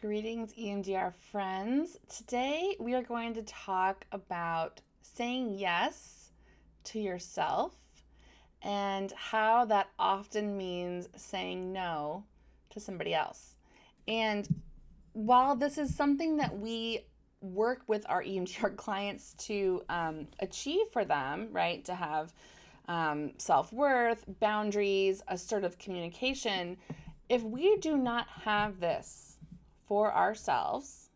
Greetings, EMDR friends. Today we are going to talk about saying yes to yourself and how that often means saying no to somebody else. And while this is something that we work with our EMDR clients to achieve for them, right, to have self worth, boundaries, assertive communication, if we do not have this for ourselves,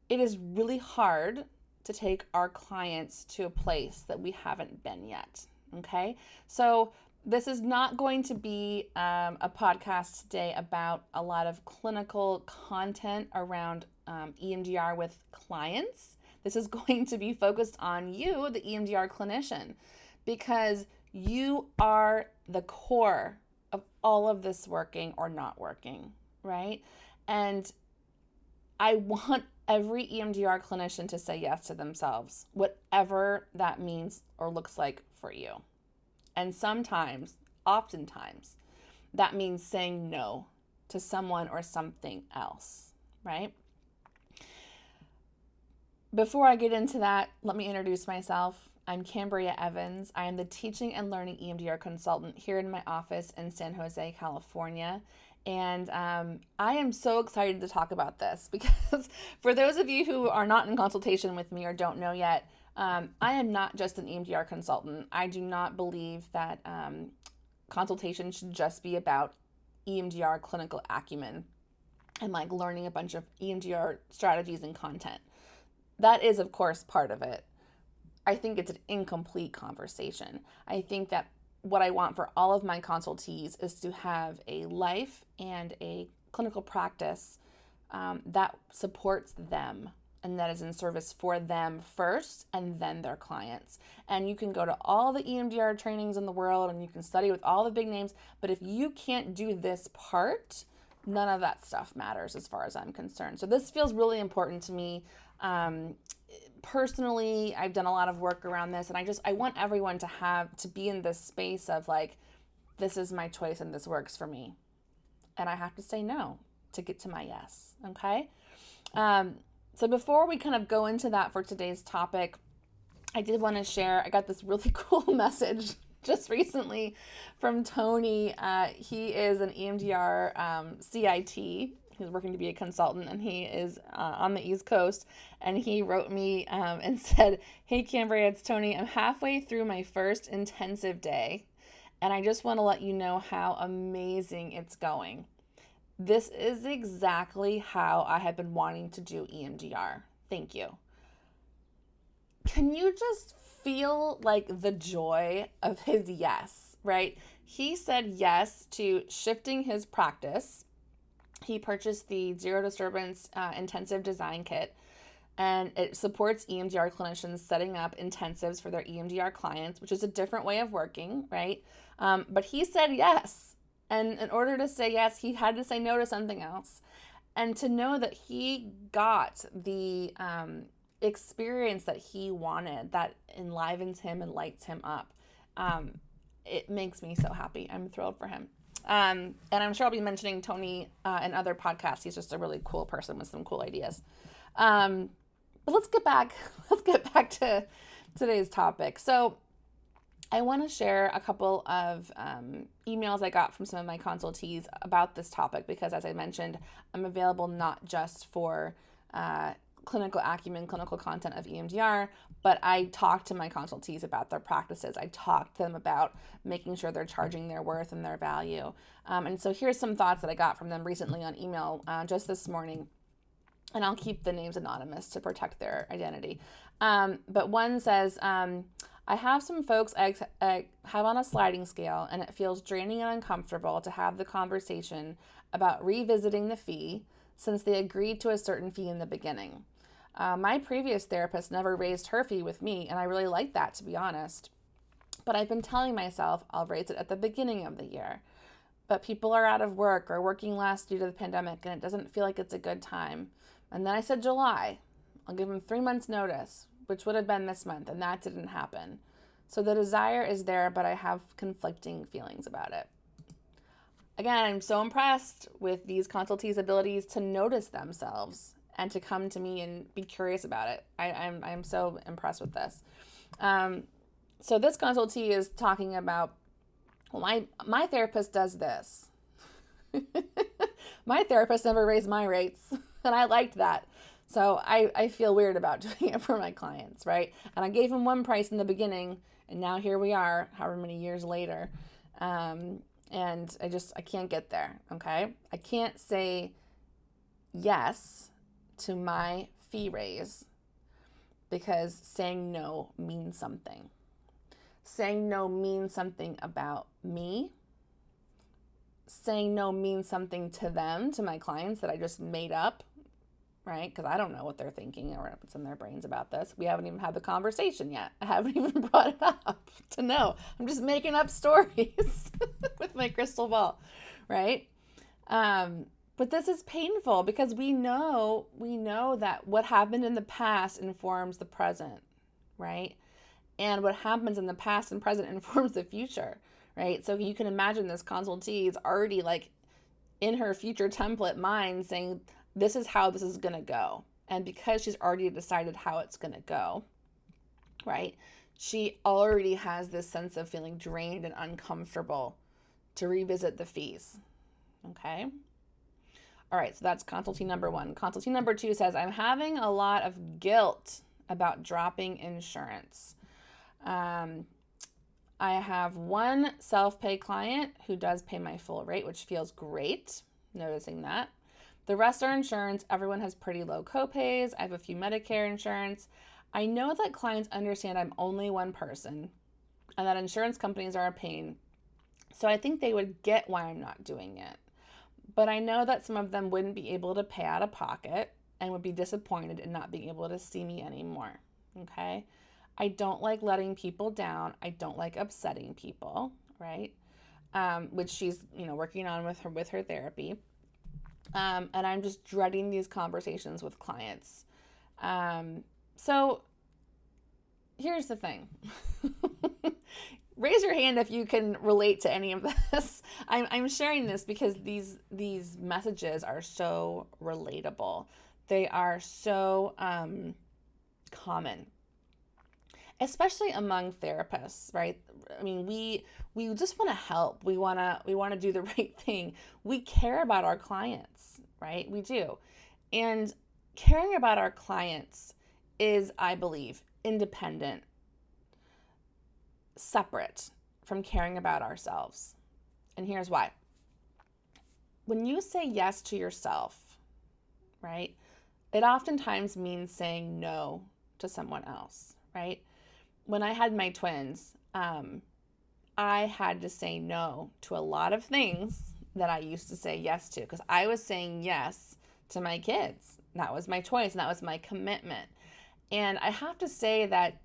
it is really hard to take our clients to a place that we haven't been yet. Okay. So, this is not going to be a podcast today about a lot of clinical content around EMDR with clients. This is going to be focused on you, the EMDR clinician, because you are the core of all of this working or not working, right? And I want every EMDR clinician to say yes to themselves, whatever that means or looks like for you. And sometimes, oftentimes, that means saying no to someone or something else, right? Before I get into that, let me introduce myself. I'm Cambria Evans. I am the teaching and learning EMDR consultant here in my office in San Jose, California. And I am so excited to talk about this because for those of you who are not in consultation with me or don't know yet, I am not just an EMDR consultant. I do not believe that consultation should just be about EMDR clinical acumen and like learning a bunch of EMDR strategies and content. That is, of course, part of it. I think it's an incomplete conversation. I think that what I want for all of my consultees is to have a life and a clinical practice that supports them and that is in service for them first and then their clients. And you can go to all the EMDR trainings in the world and you can study with all the big names, but if you can't do this part, none of that stuff matters as far as I'm concerned. So this feels really important to me. Personally, I've done a lot of work around this, and I want everyone to be in this space of like, this is my choice and this works for me. And I have to say no to get to my yes. Okay. So before we kind of go into that for today's topic, I did want to share, I got this really cool message just recently from Tony. He is an EMDR CIT. He's working to be a consultant, and he is on the East Coast. And he wrote me and said, "Hey, Cambria, it's Tony. I'm halfway through my first intensive day, and I just want to let you know how amazing it's going. This is exactly how I have been wanting to do EMDR. Thank you." Can you just feel like the joy of his yes, right? He said yes to shifting his practice. He purchased the Zero Disturbance Intensive Design Kit, and it supports EMDR clinicians setting up intensives for their EMDR clients, which is a different way of working, right? But he said yes. And in order to say yes, he had to say no to something else. And to know that he got the experience that he wanted, that enlivens him and lights him up, it makes me so happy. I'm thrilled for him. And I'm sure I'll be mentioning Tony in other podcasts. He's just a really cool person with some cool ideas. But let's get back to today's topic. So I want to share a couple of emails I got from some of my consultees about this topic because, as I mentioned, I'm available not just for clinical acumen, clinical content of EMDR, but I talk to my consultees about their practices. I talk to them about making sure they're charging their worth and their value. And so here's some thoughts that I got from them recently on email just this morning. And I'll keep the names anonymous to protect their identity. But one says, I have some folks I have on a sliding scale, and it feels draining and uncomfortable to have the conversation about revisiting the fee since they agreed to a certain fee in the beginning. My previous therapist never raised her fee with me, and I really like that, to be honest. But I've been telling myself I'll raise it at the beginning of the year. But people are out of work or working less due to the pandemic, and it doesn't feel like it's a good time. And then I said July. I'll give them 3 months notice, which would have been this month, and that didn't happen. So the desire is there, but I have conflicting feelings about it. again, I'm so impressed with these consultees' abilities to notice themselves and to come to me and be curious about it. I'm so impressed with this. So this consultee is talking about, well, my therapist does this. My therapist never raised my rates, and I liked that. So I feel weird about doing it for my clients, right? And I gave them one price in the beginning, and now here we are, however many years later. And I can't get there, okay? I can't say yes to my fee raise because saying no means something. Saying no means something about me. Saying no means something to them, to my clients that I just made up, right? Because I don't know what they're thinking or what's in their brains about this. We haven't even had the conversation yet. I haven't even brought it up to know. I'm just making up stories with my crystal ball, right? But this is painful because we know that what happened in the past informs the present, right? And what happens in the past and present informs the future, right? So you can imagine this consultee is already like in her future template mind saying, this is how this is going to go. And because she's already decided how it's going to go, right? She already has this sense of feeling drained and uncomfortable to revisit the fees. Okay. All right. So that's consultee number one. Consultee number two says, I'm having a lot of guilt about dropping insurance. I have one self-pay client who does pay my full rate, which feels great, noticing that. The rest are insurance. Everyone has pretty low copays. I have a few Medicare insurance. I know that clients understand I'm only one person and that insurance companies are a pain. So I think they would get why I'm not doing it. But I know that some of them wouldn't be able to pay out of pocket and would be disappointed in not being able to see me anymore. Okay? I don't like letting people down. I don't like upsetting people, right? Which she's, working on with her therapy. And I'm just dreading these conversations with clients. So here's the thing. Raise your hand if you can relate to any of this. I'm sharing this because these messages are so relatable. They are so common, especially among therapists, right? I mean, we just want to help. We want to do the right thing. We care about our clients, right? We do. And caring about our clients is, I believe, independent, separate from caring about ourselves. And here's why. When you say yes to yourself, right, it oftentimes means saying no to someone else, right? When I had my twins, I had to say no to a lot of things that I used to say yes to because I was saying yes to my kids. That was my choice and that was my commitment. And I have to say that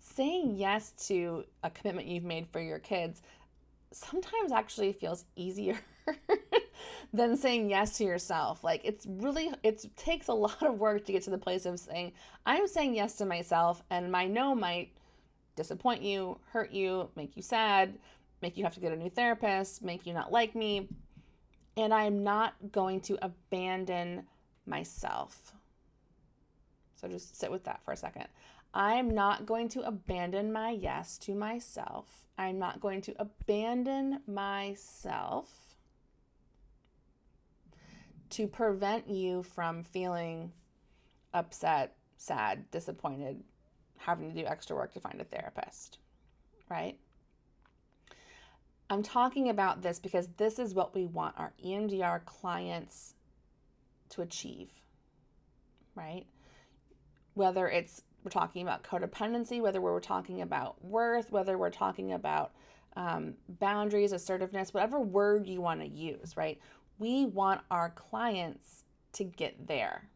saying yes to a commitment you've made for your kids sometimes actually feels easier than saying yes to yourself. Like it takes a lot of work to get to the place of saying, I'm saying yes to myself, and my no might disappoint you, hurt you, make you sad, make you have to get a new therapist, make you not like me. And I'm not going to abandon myself. So just sit with that for a second. I'm not going to abandon my yes to myself. I'm not going to abandon myself to prevent you from feeling upset, sad, disappointed, having to do extra work to find a therapist, right? I'm talking about this because this is what we want our EMDR clients to achieve, right? Whether we're talking about codependency, whether we're talking about worth, whether we're talking about boundaries, assertiveness, whatever word you want to use, right? We want our clients to get there,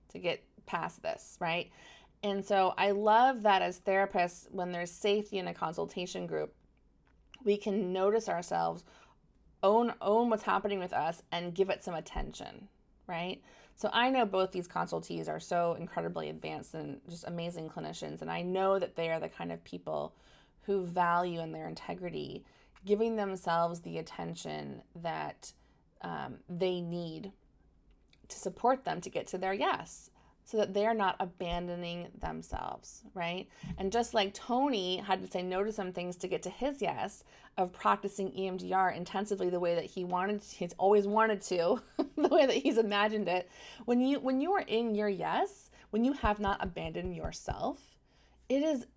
to get past this, right? And so I love that as therapists, when there's safety in a consultation group, we can notice ourselves, own what's happening with us, and give it some attention, right? So I know both these consultees are so incredibly advanced and just amazing clinicians, and I know that they are the kind of people who value in their integrity giving themselves the attention that they need to support them to get to their yes, so that they're not abandoning themselves, right? And just like Tony had to say no to some things to get to his yes of practicing EMDR intensively the way that he's always wanted to, the way that he's imagined it. When you are in your yes, when you have not abandoned yourself, it is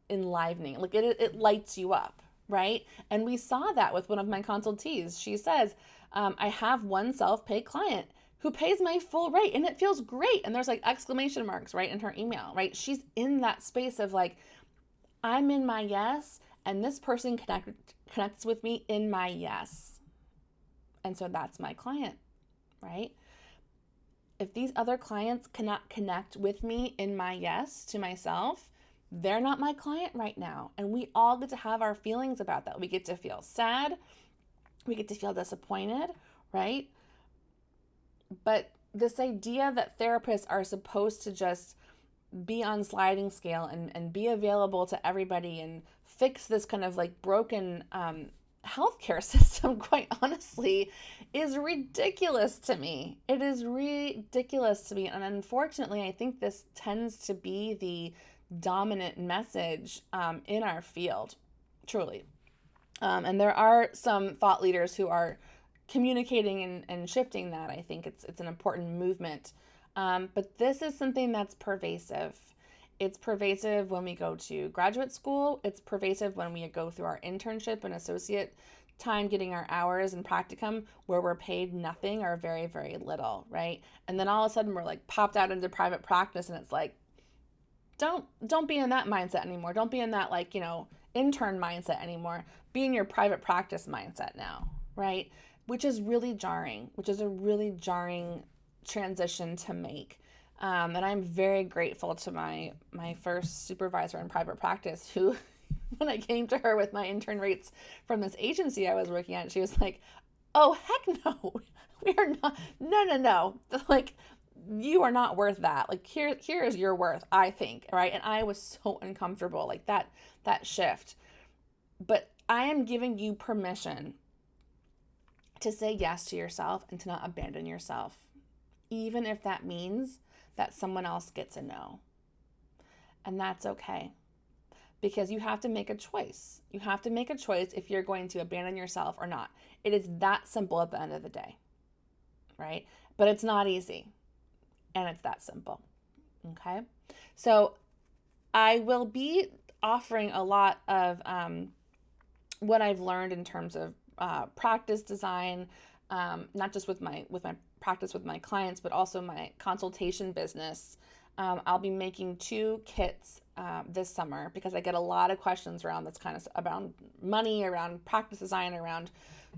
enlivening. Like it lights you up, right? And we saw that with one of my consultees. She says, I have one self-pay client who pays my full rate and it feels great. And there's like exclamation marks, right, in her email, right? She's in that space of like, I'm in my yes, and this person connects with me in my yes. And so that's my client, right? If these other clients cannot connect with me in my yes to myself, they're not my client right now. And we all get to have our feelings about that. We get to feel sad. We get to feel disappointed, right? But this idea that therapists are supposed to just be on sliding scale and be available to everybody and fix this kind of like broken healthcare system, quite honestly, is ridiculous to me. It is ridiculous to me. And unfortunately, I think this tends to be the dominant message in our field, truly. And there are some thought leaders who are communicating and shifting that. I think it's an important movement. But this is something that's pervasive. It's pervasive when we go to graduate school. It's pervasive when we go through our internship and associate time getting our hours and practicum where we're paid nothing or very, very little, right? And then all of a sudden we're like popped out into private practice, and it's like, don't be in that mindset anymore. Don't be in that intern mindset anymore. Be in your private practice mindset now, right? Which is really jarring, which is a really jarring transition to make. And I'm very grateful to my first supervisor in private practice who, when I came to her with my intern rates from this agency I was working at, she was like, oh, heck no, we are not, no. Like, you are not worth that. Like, here is your worth, I think, right? And I was so uncomfortable, like that shift. But I am giving you permission to say yes to yourself and to not abandon yourself, even if that means that someone else gets a no. And that's okay, because you have to make a choice. You have to make a choice if you're going to abandon yourself or not. It is that simple at the end of the day, right? But it's not easy, and it's that simple, okay? So I will be offering a lot of what I've learned in terms of practice design, not just with my practice with my clients, but also my consultation business. I'll be making 2 kits this summer because I get a lot of questions around this kind of around money, around practice design, around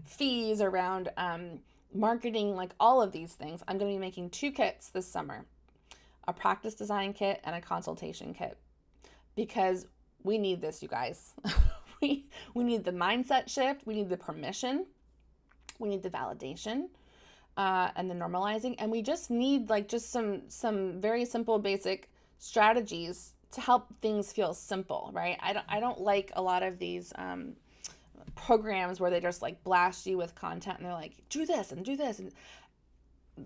fees, around marketing, like all of these things. I'm going to be making 2 kits this summer, a practice design kit and a consultation kit, because we need this, you guys. We need the mindset shift. We need the permission. We need the validation and the normalizing. And we just need just some very simple, basic strategies to help things feel simple, right? I don't like a lot of these programs where they just blast you with content and they're like, do this and do this. And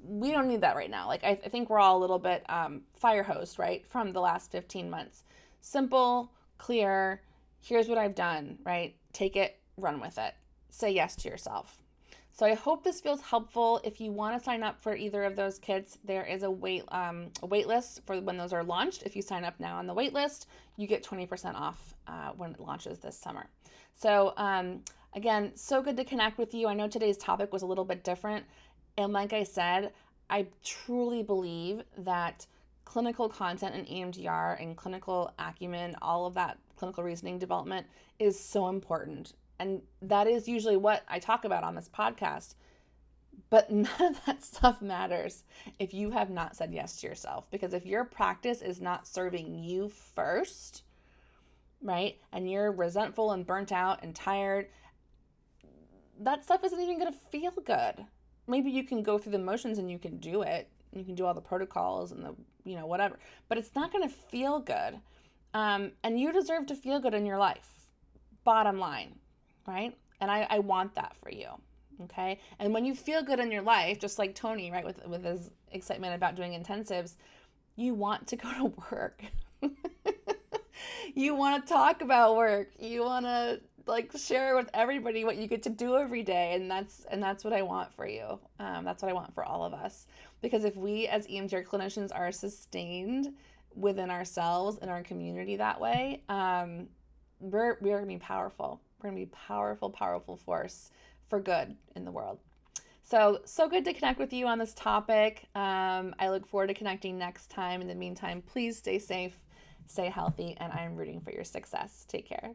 we don't need that right now. I think we're all a little bit fire hosed, right, from the last 15 months. Simple, clear. Here's what I've done, right? Take it, run with it. Say yes to yourself. So I hope this feels helpful. If you want to sign up for either of those kits, there is a wait list for when those are launched. If you sign up now on the wait list, you get 20% off when it launches this summer. So again, so good to connect with you. I know today's topic was a little bit different. And like I said, I truly believe that clinical content and EMDR and clinical acumen, all of that clinical reasoning development is so important. And that is usually what I talk about on this podcast. But none of that stuff matters if you have not said yes to yourself. Because if your practice is not serving you first, right, and you're resentful and burnt out and tired, that stuff isn't even going to feel good. Maybe you can go through the motions and you can do it. You can do all the protocols and the, whatever. But it's not going to feel good. And you deserve to feel good in your life. Bottom line. right? And I want that for you. Okay. And when you feel good in your life, just like Tony, right, with his excitement about doing intensives, you want to go to work. You want to talk about work. You want to like share with everybody what you get to do every day, and that's what I want for you. That's what I want for all of us. Because if we as EMDR clinicians are sustained within ourselves and our community that way, we're gonna be powerful. We're gonna be powerful, powerful force for good in the world. So good to connect with you on this topic. I look forward to connecting next time. In the meantime, please stay safe, stay healthy, and I'm rooting for your success. Take care.